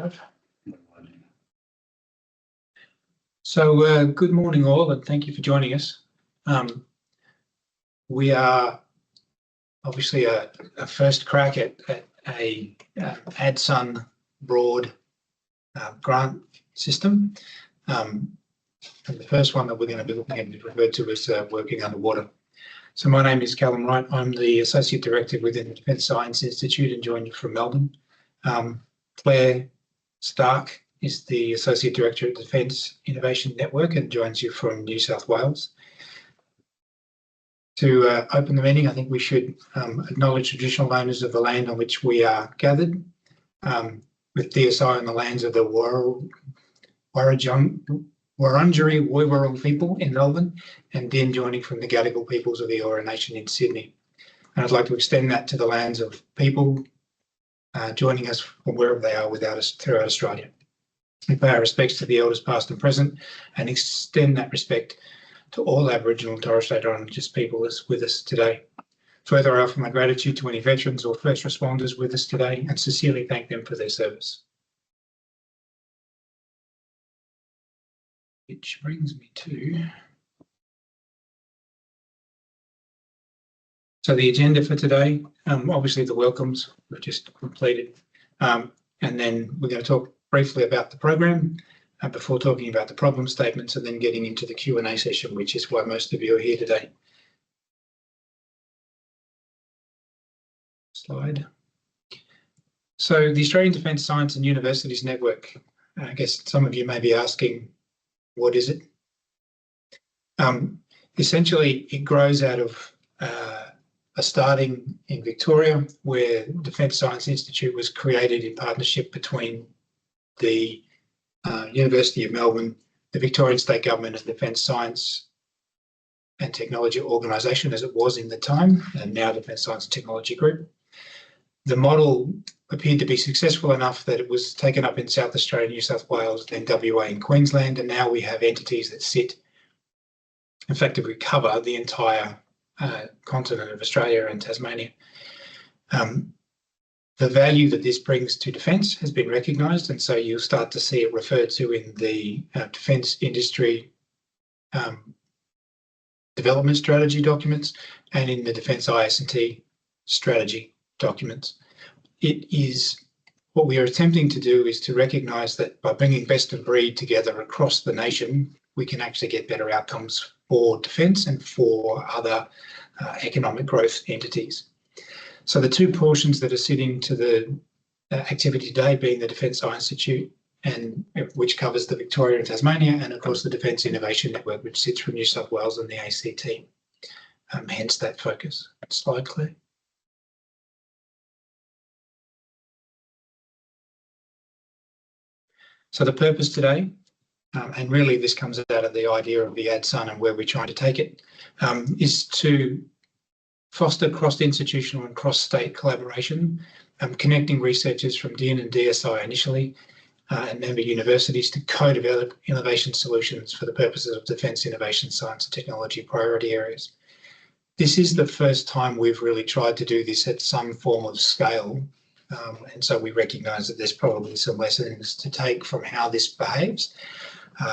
live. So good morning all, and thank you for joining us. We are obviously a first crack at a ADSUN broad grant system. And the first one that we're going to be looking at is referred to as working underwater. So my name is Callum Wright. I'm the Associate Director within the Defence Science Institute and joined you from Melbourne. Claire Stark is the Associate Director at Defence Innovation Network and joins you from New South Wales. To open the meeting, I think we should acknowledge traditional owners of the land on which we are gathered, with DSI on the lands of the Wurundjeri Woiwurrung people in Melbourne, and then joining from the Gadigal peoples of the Eora Nation in Sydney. And I'd like to extend that to the lands of people joining us from wherever they are without us throughout Australia. We pay our respects to the elders past and present and extend that respect to all Aboriginal and Torres Strait Islander people with us today. Further, I offer my gratitude to any veterans or first responders with us today and sincerely thank them for their service. Which brings me to... So the agenda for today, obviously the welcomes we've just completed, and then we're going to talk briefly about the program before talking about the problem statements and then getting into the Q&A session, which is why most of you are here today. Slide. So the Australian Defence Science and Universities Network, I guess some of you may be asking, what is it? Essentially, it grows out of a starting in Victoria, where Defence Science Institute was created in partnership between the University of Melbourne, the Victorian State Government and Defence Science and Technology Organisation, as it was in the time, and now Defence Science and Technology Group. The model appeared to be successful enough that it was taken up in South Australia, New South Wales, then WA and Queensland, and now we have entities that sit, effectively cover the entire continent of Australia and Tasmania. The value that this brings to defence has been recognised, and so you'll start to see it referred to in the defence industry development strategy documents and in the defence IS&T strategy documents. It is what we are attempting to do is to recognise that by bringing best of breed together across the nation, we can actually get better outcomes for defence and for other economic growth entities. So the two portions that are sitting to the activity today being the Defence Science Institute, and which covers the Victoria and Tasmania, and of course the Defence Innovation Network, which sits from New South Wales and the ACT. Hence that focus. Slide, Claire. So the purpose today, and really this comes out of the idea of the ADSUN and where we're trying to take it, is to foster cross-institutional and cross-state collaboration, connecting researchers from DIN and DSI initially, and member universities to co-develop innovation solutions for the purposes of defence, innovation, science and technology priority areas. This is the first time we've really tried to do this at some form of scale, and so we recognise that there's probably some lessons to take from how this behaves.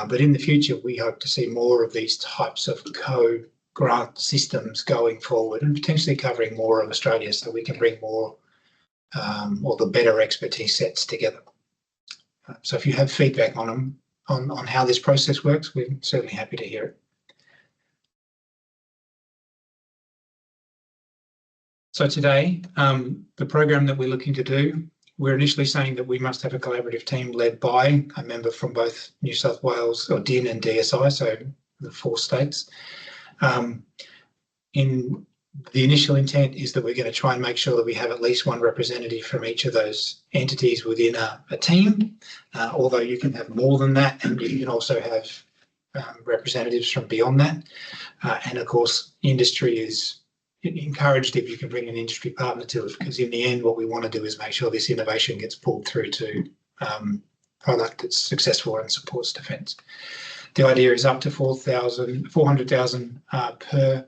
But in the future, we hope to see more of these types of co-grant systems going forward and potentially covering more of Australia so we can bring more or the better expertise sets together. So if you have feedback on them, on how this process works, we're certainly happy to hear it. So today, the program that we're looking to do, we're initially saying that we must have a collaborative team led by a member from both New South Wales or DIN and DSI, so the 4 states. In the initial intent is that we're going to try and make sure that we have at least one representative from each of those entities within a team, although you can have more than that, and you can also have representatives from beyond that. And of course, industry is encouraged if you can bring an industry partner to it, because in the end, what we want to do is make sure this innovation gets pulled through to product that's successful and supports defence. The idea is up to 400,000 per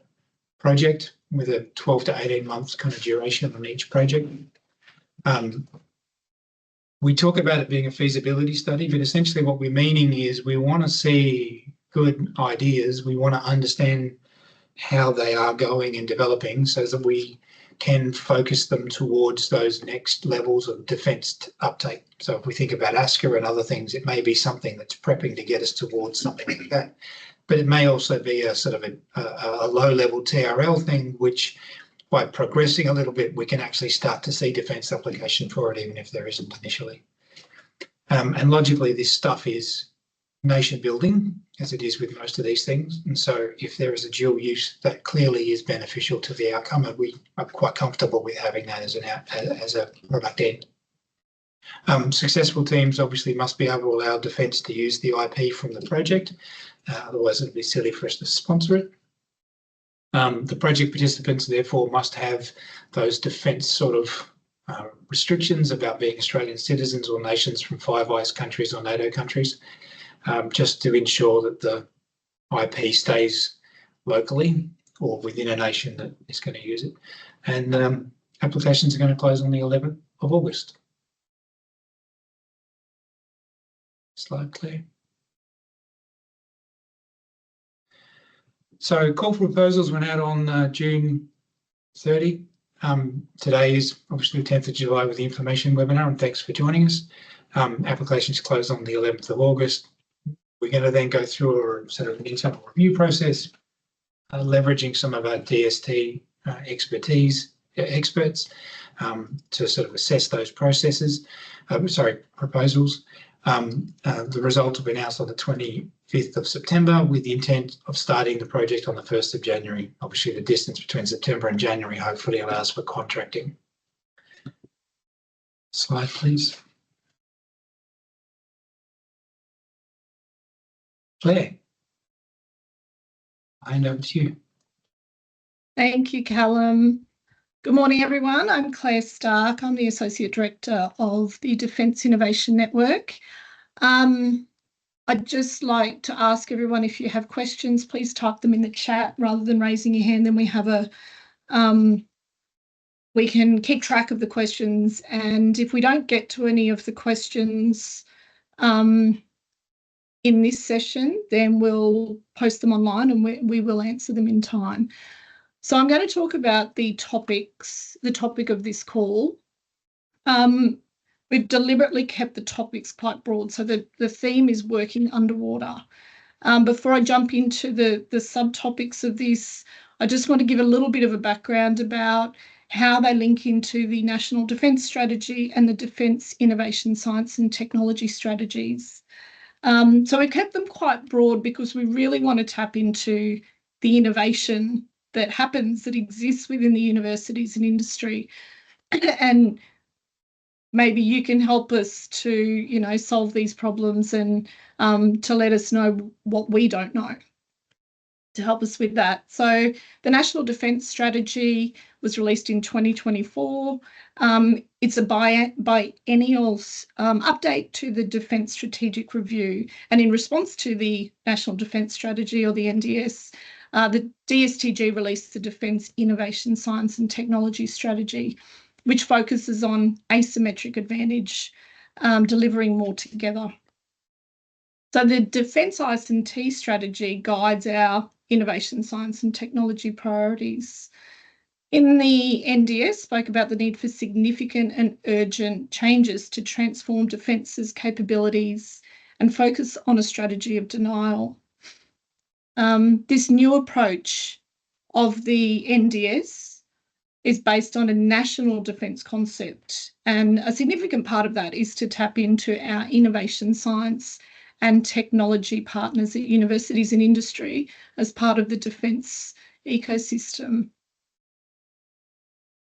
project, with a 12 to 18 months kind of duration on each project. we talk about it being a feasibility study, but essentially what we're meaning is we want to see good ideas. We want to understand how they are going and developing so that we can focus them towards those next levels of defence uptake. So if we think about ASCA and other things, it may be something that's prepping to get us towards something like that. But it may also be a sort of a low-level TRL thing, which by progressing a little bit, we can actually start to see defence application for it, even if there isn't initially. And logically, this stuff is nation building, as it is with most of these things. And so if there is a dual use that clearly is beneficial to the outcome, and we are quite comfortable with having that as a product end. Successful teams obviously must be able to allow defence to use the IP from the project, otherwise it'd be silly for us to sponsor it. The project participants therefore must have those defence sort of restrictions about being Australian citizens or nations from Five Eyes countries or NATO countries, just to ensure that the IP stays locally or within a nation that is going to use it. And applications are going to close on the 11th of August. Slide clear. So call for proposals went out on June 30. Today is obviously the 10th of July with the information webinar, and thanks for joining us. Applications close on the 11th of August. We're going to then go through a sort of an internal review process, leveraging some of our DST experts to sort of assess those proposals. The results will be announced on the 25th of September with the intent of starting the project on the 1st of January. Obviously, the distance between September and January hopefully allows for contracting. Slide, please. Claire, I hand over to you. Thank you, Callum. Good morning, everyone. I'm Claire Stark. I'm the Associate Director of the Defence Innovation Network. I'd just like to ask everyone, if you have questions, please type them in the chat rather than raising your hand. Then we have we can keep track of the questions. And if we don't get to any of the questions in this session, then we'll post them online and we will answer them in time. So I'm going to talk about the topic of this call. We've deliberately kept the topics quite broad, so the theme is working underwater. Before I jump into the subtopics of this, I just want to give a little bit of a background about how they link into the National Defence Strategy and the Defence Innovation Science and Technology Strategies. So we kept them quite broad because we really want to tap into the innovation that happens, that exists within the universities and industry. And maybe you can help us to, you know, solve these problems and to let us know what we don't know, to help us with that. So the National Defence Strategy was released in 2024. It's a biennial update to the Defence Strategic Review. And in response to the National Defence Strategy, or the NDS, the DSTG released the Defence Innovation Science and Technology Strategy, which focuses on asymmetric advantage, delivering more together. So the Defence IS&T strategy guides our innovation, science and technology priorities. In the NDS, spoke about the need for significant and urgent changes to transform defence's capabilities and focus on a strategy of denial. This new approach of the NDS is based on a national defence concept, and a significant part of that is to tap into our innovation, science and technology partners at universities and industry as part of the defence ecosystem.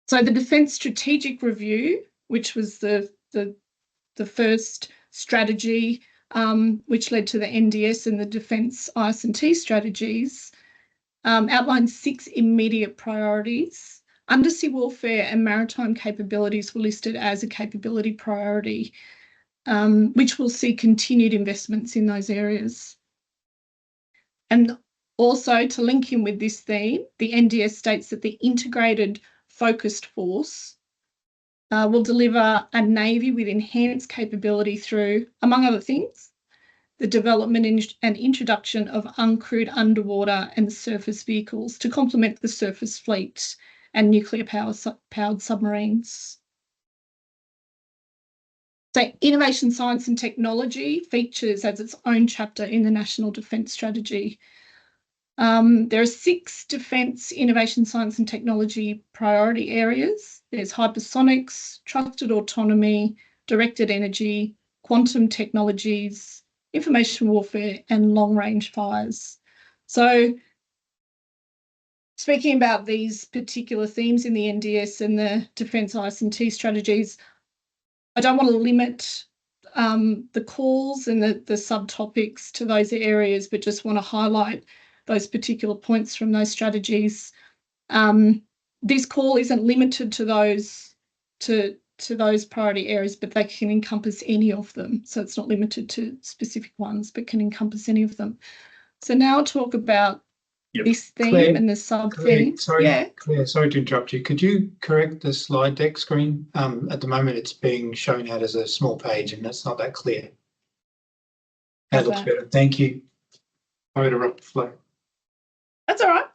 So the Defence Strategic Review, which was the first strategy which led to the NDS and the Defence IS&T strategies, outlined 6 immediate priorities. Undersea warfare and maritime capabilities were listed as a capability priority, which will see continued investments in those areas. And also, to link in with this theme, the NDS states that the integrated focused force will deliver a Navy with enhanced capability through, among other things, the development and introduction of uncrewed underwater and surface vehicles to complement the surface fleet and nuclear powered submarines. So innovation, science and technology features as its own chapter in the National Defence Strategy. There are 6 defence, innovation, science and technology priority areas. There's hypersonics, trusted autonomy, directed energy, quantum technologies, information warfare and long-range fires. So speaking about these particular themes in the NDS and the defence IS&T strategies, I don't want to limit the calls and the subtopics to those areas, but just want to highlight those particular points from those strategies. This call isn't limited to those priority areas, but they can encompass any of them. So it's not limited to specific ones, but can encompass any of them. So now I'll talk about this theme, Claire, and the sub-theme. Claire, sorry to interrupt you. Could you correct the slide deck screen? At the moment, it's being shown out as a small page, and that's not that clear. That looks better. Thank you. Sorry to interrupt the flow. That's all right.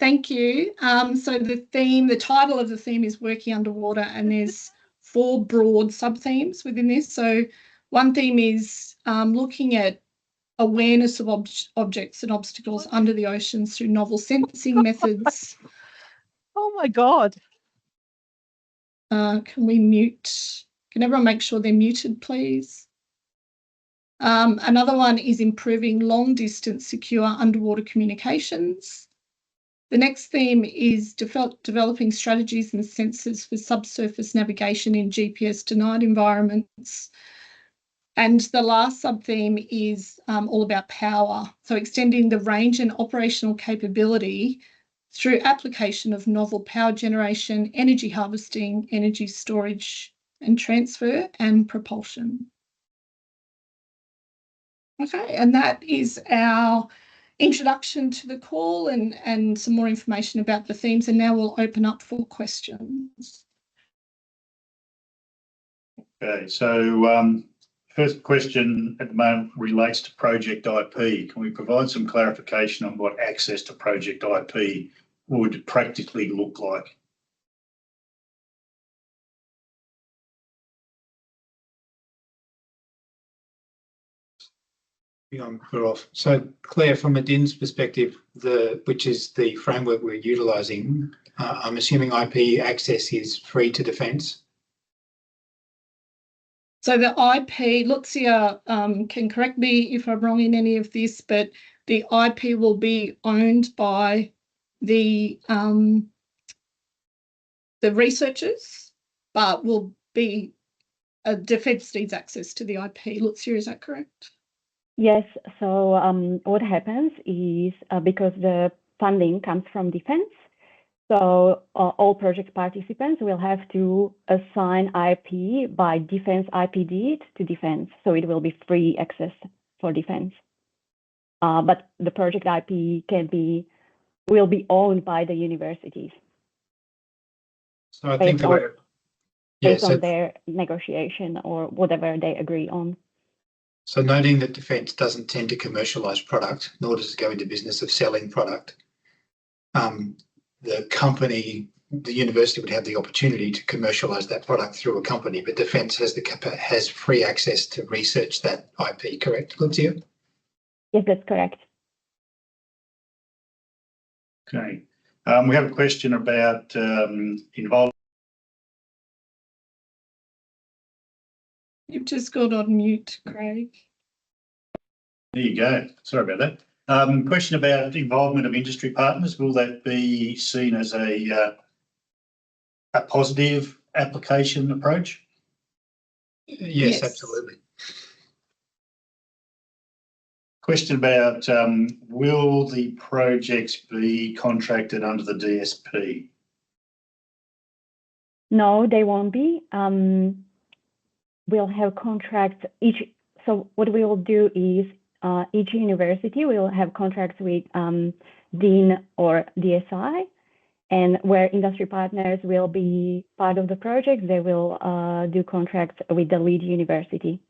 Thank you. So the title of the theme is Working Underwater, and there's 4 broad sub-themes within this. So one theme is looking at awareness of objects and obstacles under the oceans through novel sensing methods. Oh my God. Can we mute? Can everyone make sure they're muted, please? Another one is improving long-distance secure underwater communications. The next theme is developing strategies and sensors for subsurface navigation in GPS-denied environments. And the last sub-theme is all about power, so extending the range and operational capability through application of novel power generation, energy harvesting, energy storage and transfer, and propulsion. Okay, and that is our introduction to the call and some more information about the themes, and now we'll open up for questions. Okay, so first question at the moment relates to project IP. Can we provide some clarification on what access to project IP would practically look like? So Claire, from a DIN's perspective, which is the framework we're utilising, I'm assuming IP access is free to defence? So the IP, Lucia can correct me if I'm wrong in any of this, but the IP will be owned by the researchers, but will be defence needs access to the IP. Lucia, is that correct? Yes. So what happens is because the funding comes from defence, so all project participants will have to assign IP by defence IP deed to defence. So it will be free access for defence. But the project IP will be owned by the universities. So I think based on their negotiation or whatever they agree on. So noting that defence doesn't tend to commercialise product, nor does it go into business of selling product, the company, the university would have the opportunity to commercialise that product through a company, but defence has free access to research that IP, correct, Lucia? Yes, that's correct. Okay. We have a question about involvement. You've just got on mute, Craig. There you go. Sorry about that. Question about involvement of industry partners. Will that be seen as a positive application approach? Yes, absolutely. Question about will the projects be contracted under the DSP? No, they won't be. We'll have contracts so what we will do is each university will have contracts with DIN or DSI, And where industry partners will be part of the project, they will do contracts with the lead university.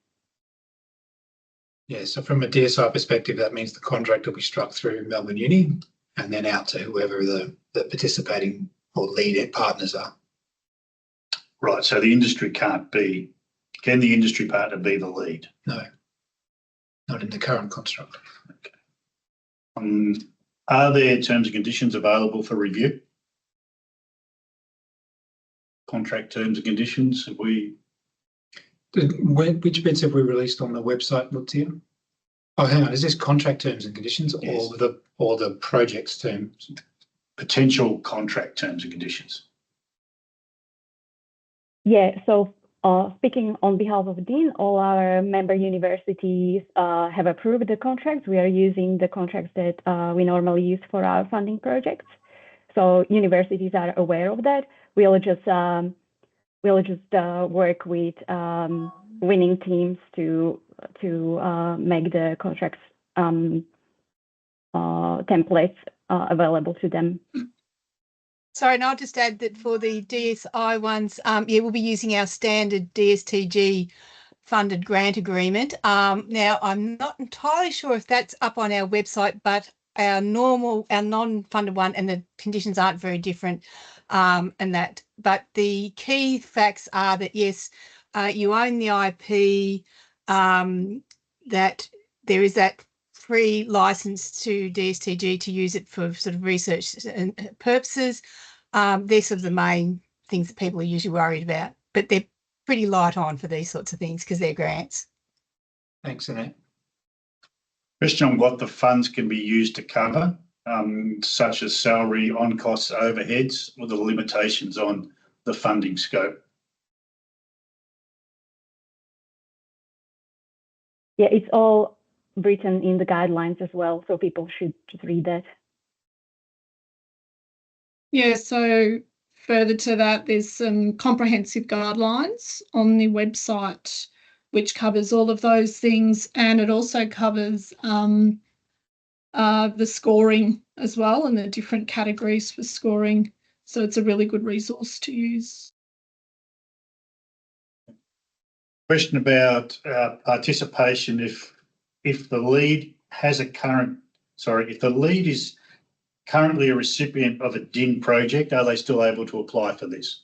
Yeah, so from a DSI perspective, that means the contract will be struck through Melbourne Uni and then out to whoever the participating or lead partners are. Right, so the industry can the industry partner be the lead? No, not in the current construct. Okay. Are there terms and conditions available for review? Contract terms and conditions, have we? Which bits have we released on the website, Lucia? Oh, hang on, is this contract terms and conditions Yes. or the project's terms? Potential contract terms and conditions. Yeah, so speaking on behalf of Dean, all our member universities have approved the contracts. We are using the contracts that we normally use for our funding projects. So universities are aware of that. We'll just work with winning teams to make the contracts templates available to them. Sorry, and I'll just add that for the DSI ones, yeah, we'll be using our standard DSTG funded grant agreement. Now, I'm not entirely sure if that's up on our website, but our non-funded one and the conditions aren't very different. But the key facts are that, yes, you own the IP, that there is that free license to DSTG to use it for sort of research purposes. They're sort of the main things that people are usually worried about, but they're pretty light on for these sorts of things because they're grants. Thanks, Annette. Question on what the funds can be used to cover, such as salary, on-costs, overheads, or the limitations on the funding scope. Yeah, it's all written in the guidelines as well, so people should just read that. Yeah, so further to that, there's some comprehensive guidelines on the website which covers all of those things, and it also covers the scoring as well and the different categories for scoring. So it's a really good resource to use. Question about participation. If the lead has if the lead is currently a recipient of a DIN project, are they still able to apply for this?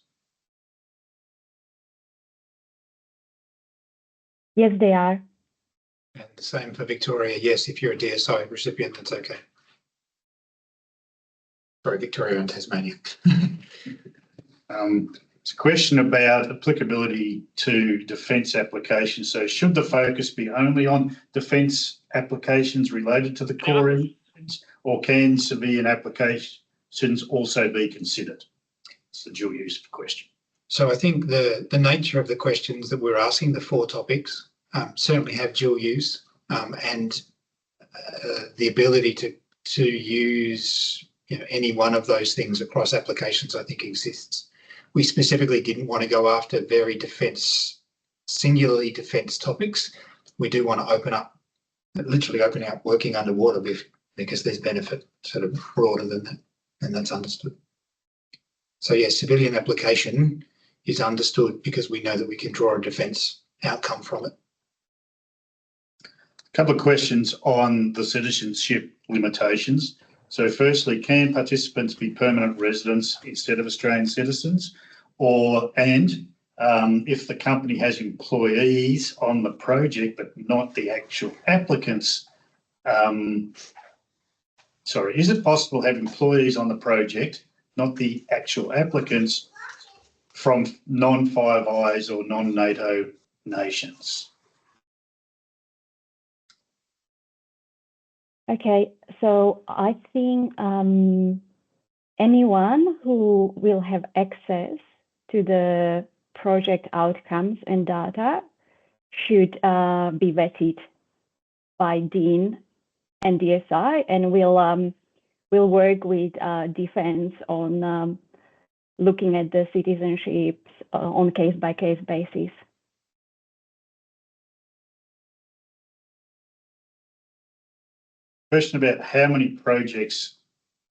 Yes, they are. And the same for Victoria. Yes, if you're a DSI recipient, that's okay. Sorry, Victoria and Tasmania. It's a question about applicability to defence applications. So should the focus be only on defence applications related to the core engines, or can civilian applications also be considered? It's the dual use question. So I think the nature of the questions that we're asking, the 4 topics, certainly have dual use, and the ability to use any one of those things across applications, I think, exists. We specifically didn't want to go after very singularly defence topics. We do want to literally open out working underwater because there's benefit sort of broader than that, and that's understood. So yes, civilian application is understood because we know that we can draw a defence outcome from it. A couple of questions on the citizenship limitations. So firstly, can participants be permanent residents instead of Australian citizens? If the company has employees on the project but not the actual applicants, is it possible to have employees on the project, not the actual applicants, from non-Five Eyes or non-NATO nations? Okay, so I think anyone who will have access to the project outcomes and data should be vetted by Dean and DSI, and we'll work with Defence on looking at the citizenships on case-by-case basis. Question about how many projects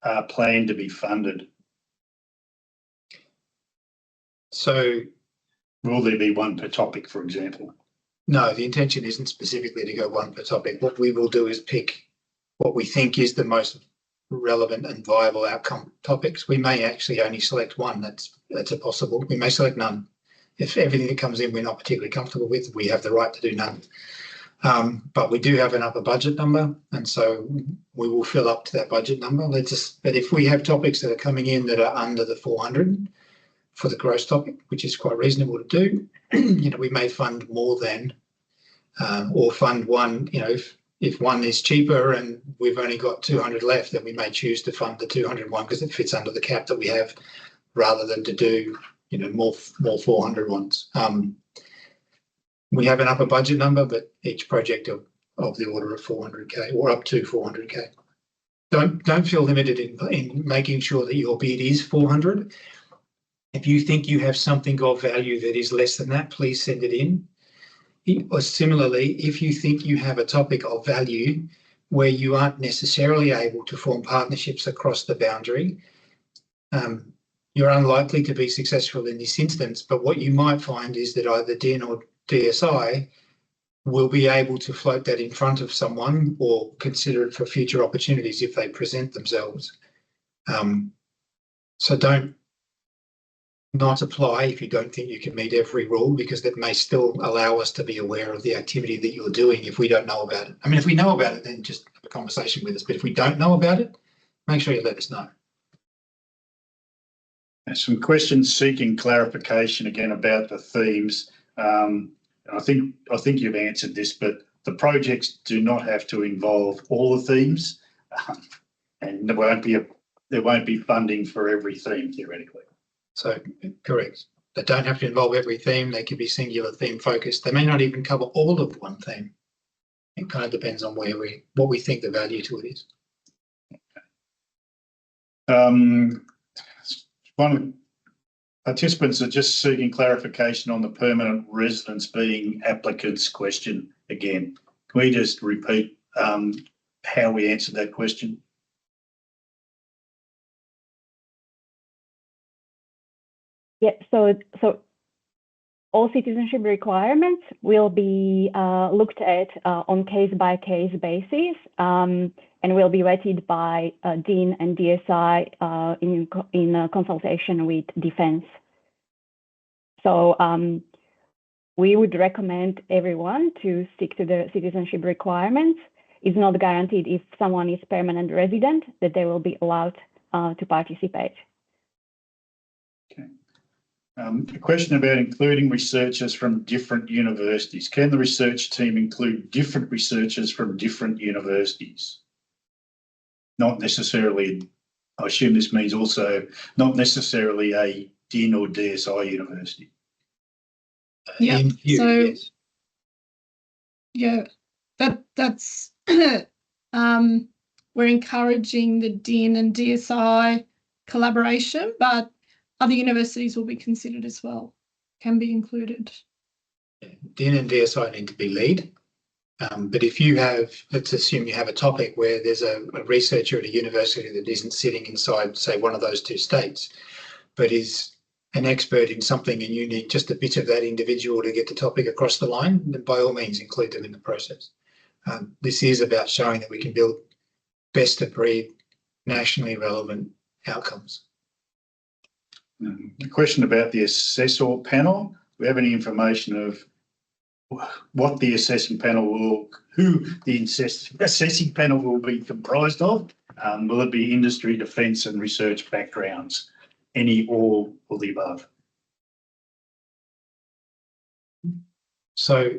are planned to be funded So Will there be one per topic, for example? no, the intention isn't specifically to go one per topic. What we will do is pick what we think is the most relevant and viable outcome topics. We may actually only select one. That's a possible. We may select none. If everything that comes in we're not particularly comfortable with, we have the right to do none. But we do have an upper budget number, and so we will fill up to that budget number. But if we have topics that are coming in that are under the 400 for the gross topic, which is quite reasonable to do, we may fund more than, or fund one. If one is cheaper and we've only got 200 left, then we may choose to fund the 200 one because it fits under the cap that we have, rather than to do more 400 ones. We have an upper budget number, but each project of the order of 400k or up to 400k. Don't feel limited in making sure that your bid is 400. If you think you have something of value that is less than that, please send it in. Or similarly, if you think you have a topic of value where you aren't necessarily able to form partnerships across the boundary, you're unlikely to be successful in this instance. But what you might find is that either DIN or DSI will be able to float that in front of someone or consider it for future opportunities if they present themselves. So don't not apply if you don't think you can meet every rule, because that may still allow us to be aware of the activity that you're doing if we don't know about it. I mean, if we know about it, then just have a conversation with us. But if we don't know about it, make sure you let us know. Some questions seeking clarification again about the themes. I think you've answered this, but the projects do not have to involve all the themes, and there won't be funding for every theme theoretically. So correct. They don't have to involve every theme. They could be singular theme focused. They may not even cover all of one theme. It kind of depends on what we think the value to it is. One of the participants are just seeking clarification on the permanent residents being applicants question again. Can we just repeat how we answered that question? Yeah, so all citizenship requirements will be looked at on case-by-case basis, and will be vetted by DIN and DSI in consultation with Defence. So we would recommend everyone to stick to the citizenship requirements. It's not guaranteed if someone is permanent resident that they will be allowed to participate. Okay. A question about including researchers from different universities. Can the research team include different researchers from different universities? Not necessarily, I assume this means also not necessarily a DIN or DSI university. Yeah, so yes. yeah, that's we're encouraging the DIN and DSI collaboration, but other universities will be considered as well, can be included. DIN and DSI need to be lead. But if you have, let's assume you have a topic where there's a researcher at a university that isn't sitting inside, say, one of those two states, but is an expert in something and you need just a bit of that individual to get the topic across the line, then by all means include them in the process. This is about showing that we can build best of breed, nationally relevant outcomes. A question about the assessor panel. Do we have any information of what the assessing panel who the assessing panel will be comprised of? Will it be industry, defence and research backgrounds? Any or the above? So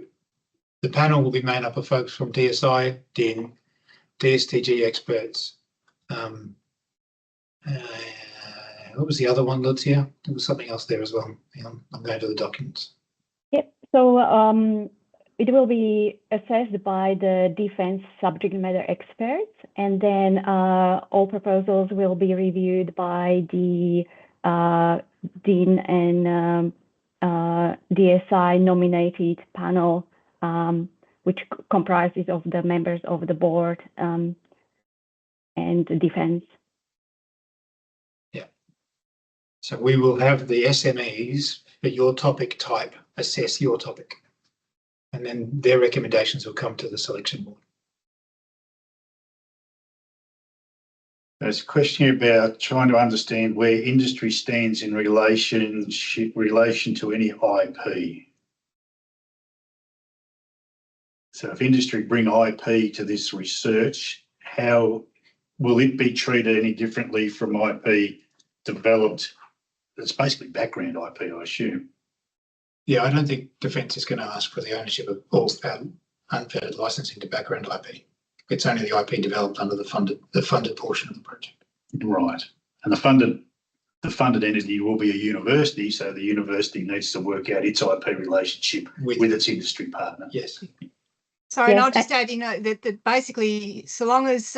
the panel will be made up of folks from DSI, DIN, DSTG experts. What was the other one, Lucia? There was something else there as well. Hang on, I'm going to the documents. Yep. So it will be assessed by the Defence subject matter experts, and then all proposals will be reviewed by the DIN and DSI nominated panel, which comprises of the members of the board and Defence. So we will have the SMEs but your topic type, assess your topic. And then their recommendations will come to the selection board. There's a question about trying to understand where industry stands in relation to any IP. So if industry bring IP to this research, how will it be treated any differently from IP developed? It's basically background IP, I assume. Yeah, I don't think Defence is going to ask for the ownership of all unfettered licensing to background IP. It's only the IP developed under the funded portion of the project. Right. And the funded entity will be a university, so the university needs to work out its IP relationship with its industry partner. Yes. Sorry, and Yes, I'll just add, that basically, so long as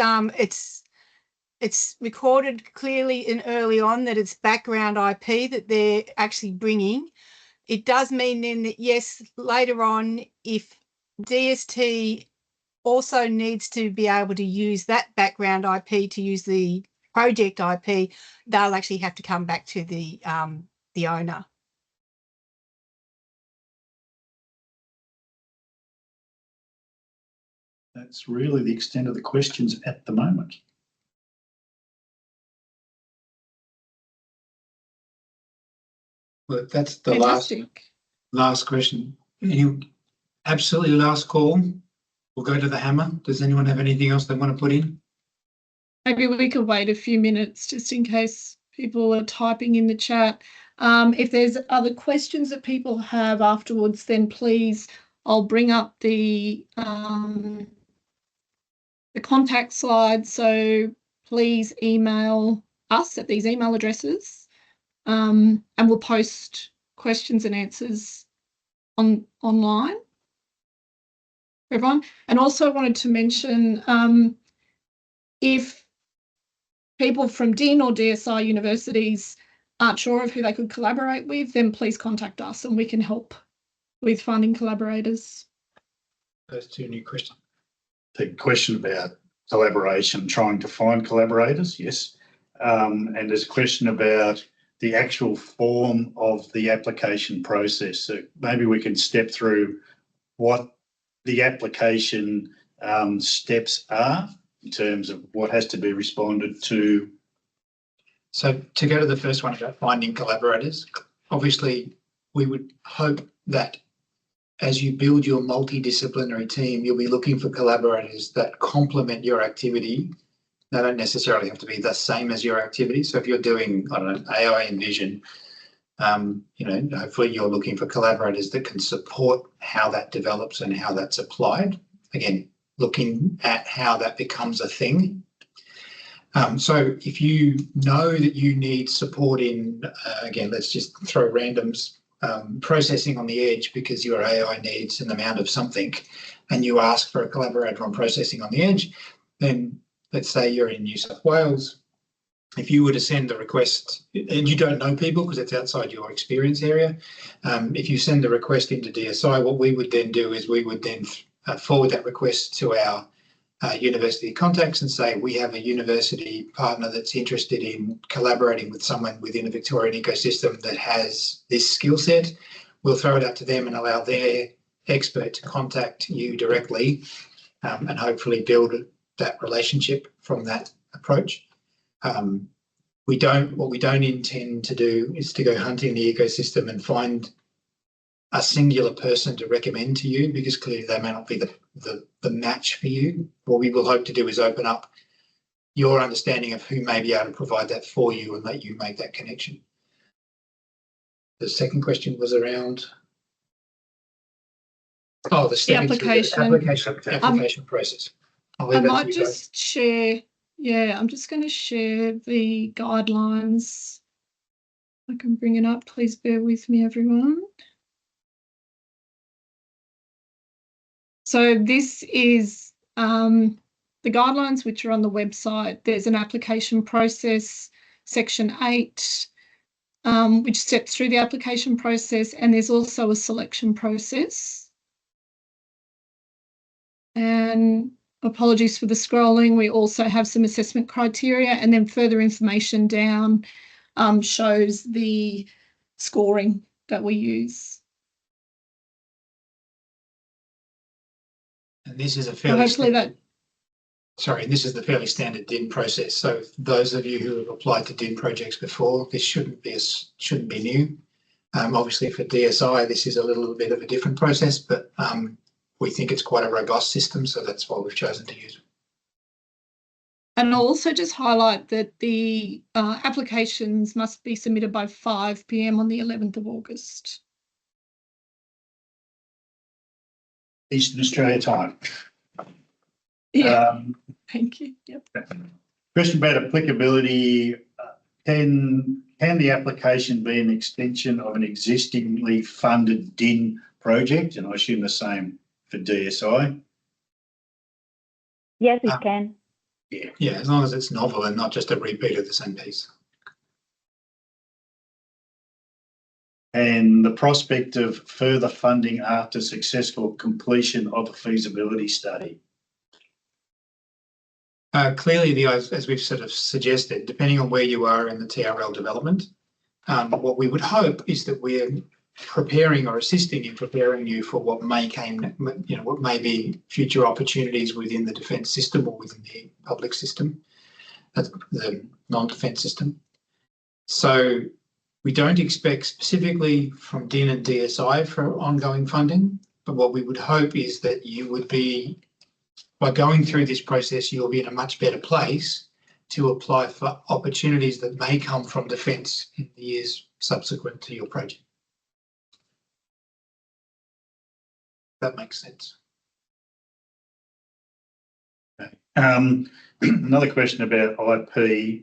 it's recorded clearly and early on that it's background IP that they're actually bringing, it does mean then that, yes, later on, if DST also needs to be able to use that background IP to use the project IP, they'll actually have to come back to the owner. That's really the extent of the questions at the moment. Well, that's the Fantastic. last question. Any absolutely last call? We'll go to the hammer. Does anyone have anything else they want to put in? Maybe we could wait a few minutes just in case people are typing in the chat. If there's other questions that people have afterwards, then please, I'll bring up the contact slide. So please email us at these email addresses, and we'll post questions and answers online for everyone. And also wanted to mention, if people from DIN or DSI universities aren't sure of who they could collaborate with, then please contact us and we can help with finding collaborators. Those two new questions. The question about collaboration, trying to find collaborators, yes. And there's a question about the actual form of the application process. So maybe we can step through what the application steps are in terms of what has to be responded to. So to go to the first one about finding collaborators, obviously we would hope that as you build your multidisciplinary team, you'll be looking for collaborators that complement your activity. They don't necessarily have to be the same as your activity. So if you're doing, I don't know, AI and vision, hopefully you're looking for collaborators that can support how that develops and how that's applied. Again, looking at how that becomes a thing. So if you know that you need support in, again, let's just throw randoms, processing on the edge because your AI needs an amount of something, and you ask for a collaborator on processing on the edge, then let's say you're in New South Wales. If you were to send a request and you don't know people because it's outside your experience area, if you send the request into DSI, what we would then do is we would then forward that request to our university contacts and say, we have a university partner that's interested in collaborating with someone within a Victorian ecosystem that has this skill set. We'll throw it out to them and allow their expert to contact you directly, and hopefully build that relationship from that approach. What we don't intend to do is to go hunting the ecosystem and find a singular person to recommend to you, because clearly they may not be the match for you. What we will hope to do is open up your understanding of who may be able to provide that for you and let you make that connection. The second question was around the application process. I might just share, I'm just going to share the guidelines. I can bring it up. Please bear with me, everyone. So this is the guidelines which are on the website. There's an application process, section 8, which steps through the application process, and there's also a selection process. And apologies for the scrolling. We also have some assessment criteria, and then further information down shows the scoring that we use. And this is a So fairly hopefully that, this is the fairly standard DIN process. So those of you who have applied to DIN projects before, this shouldn't be new. Obviously for DSI, this is a little bit of a different process, but we think it's quite a robust system, so that's why we've chosen to use it. and I'll also just highlight that the applications must be submitted by 5 p.m. on the 11th of August. Eastern Australia time. Yeah, thank you. Yep. Question about applicability. Can the application be an extension of an existingly funded DIN project? And I assume the same for DSI. Yes, it can. Yeah, as long as it's novel and not just a repeat of the same piece. And the prospect of further funding after successful completion of a feasibility study. Clearly, as we've sort of suggested, depending on where you are in the TRL development, what we would hope is that we're preparing or assisting in preparing you for what may be future opportunities within the defence system or within the public system, the non-defence system. So we don't expect specifically from DIN and DSI for ongoing funding, but what we would hope is that you would be, by going through this process, you'll be in a much better place to apply for opportunities that may come from defence in the years subsequent to your project. That makes sense. Okay. Another question about IP.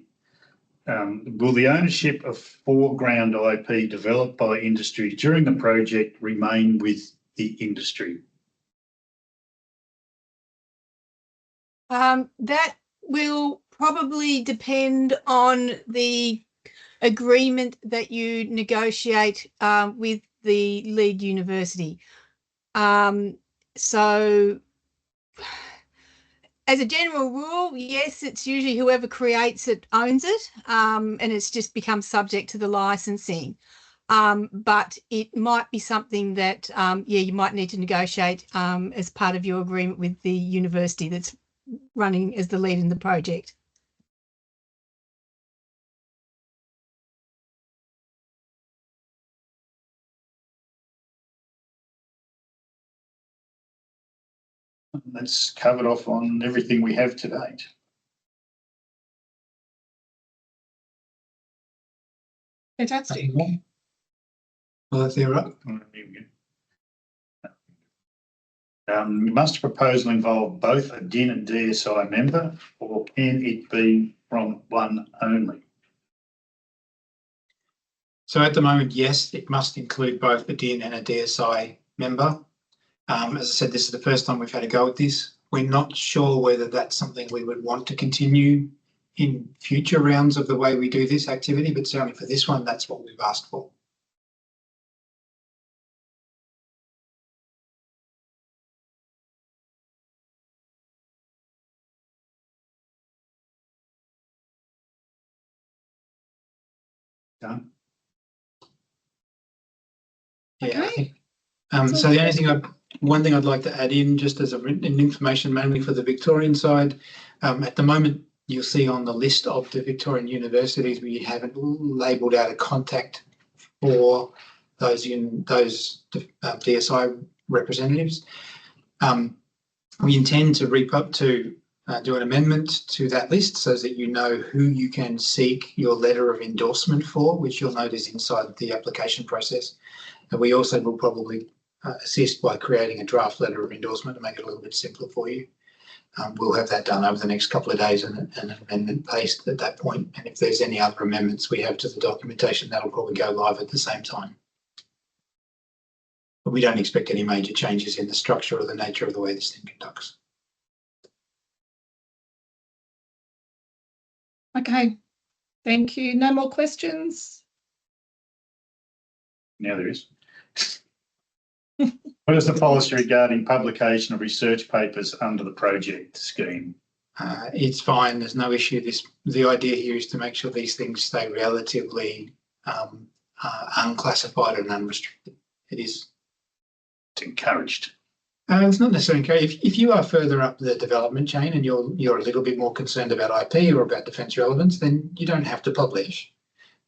Will the ownership of foreground IP developed by industry during the project remain with the industry? That will probably depend on the agreement that you negotiate with the lead university. So as a general rule, yes, it's usually whoever creates it owns it, and it's just become subject to the licensing. But it might be something that, you might need to negotiate as part of your agreement with the university that's running as the lead in the project. That's covered off on everything we have to date. Fantastic. Well, if they're up. Must a proposal involve both a DIN and DSI member, or can it be from one only? So at the moment, yes, it must include both a DIN and a DSI member. As I said, this is the first time we've had a go at this. We're not sure whether that's something we would want to continue in future rounds of the way we do this activity, but certainly for this one, that's what we've asked for. Done. Yeah, Okay. I think, so the only thing one thing I'd like to add in, just as an information mainly for the Victorian side, at the moment you'll see on the list of the Victorian universities we haven't labelled out a contact for those DSI representatives. We intend to do an amendment to that list so that you know who you can seek your letter of endorsement for, which you'll note is inside the application process. And we also will probably assist by creating a draft letter of endorsement to make it a little bit simpler for you. We'll have that done over the next couple of days and an amendment placed at that point. And if there's any other amendments we have to the documentation, that'll probably go live at the same time. But we don't expect any major changes in the structure or the nature of the way this thing conducts. Okay, thank you. No more questions? Now there is. What is the policy regarding publication of research papers under the project scheme? It's fine. There's no issue. The idea here is to make sure these things stay relatively unclassified and unrestricted. It is. It's encouraged. It's not necessarily encouraged. If you are further up the development chain and you're a little bit more concerned about IP or about defence relevance, then you don't have to publish.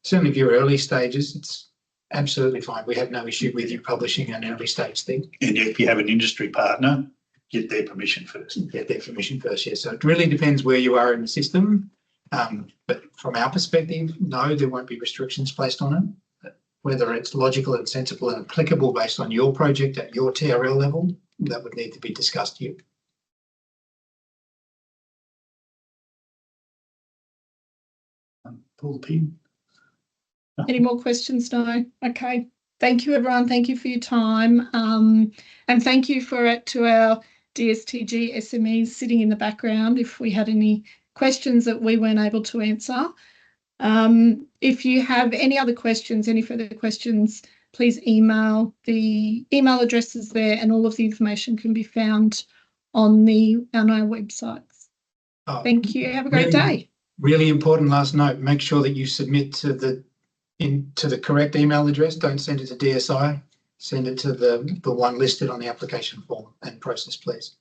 Certainly, if you're early stages, it's absolutely fine. We have no issue with you publishing an early stage thing. And if you have an industry partner, get their permission first. Get their permission first, yes. So it really depends where you are in the system. But from our perspective, no, there won't be restrictions placed on it. Whether it's logical and sensible and applicable based on your project at your TRL level, that would need to be discussed here. Pull the pin. Any more questions? No. Okay. Thank you, everyone. Thank you for your time. And thank you to our DSTG SMEs sitting in the background if we had any questions that we weren't able to answer. If you have any other questions, any further questions, please email. The email addresses there and all of the information can be found on our websites. Thank you. Have a great day. Really important last note, make sure that you submit to the correct email address. Don't send it to DSI. Send it to the one listed on the application form and process, please.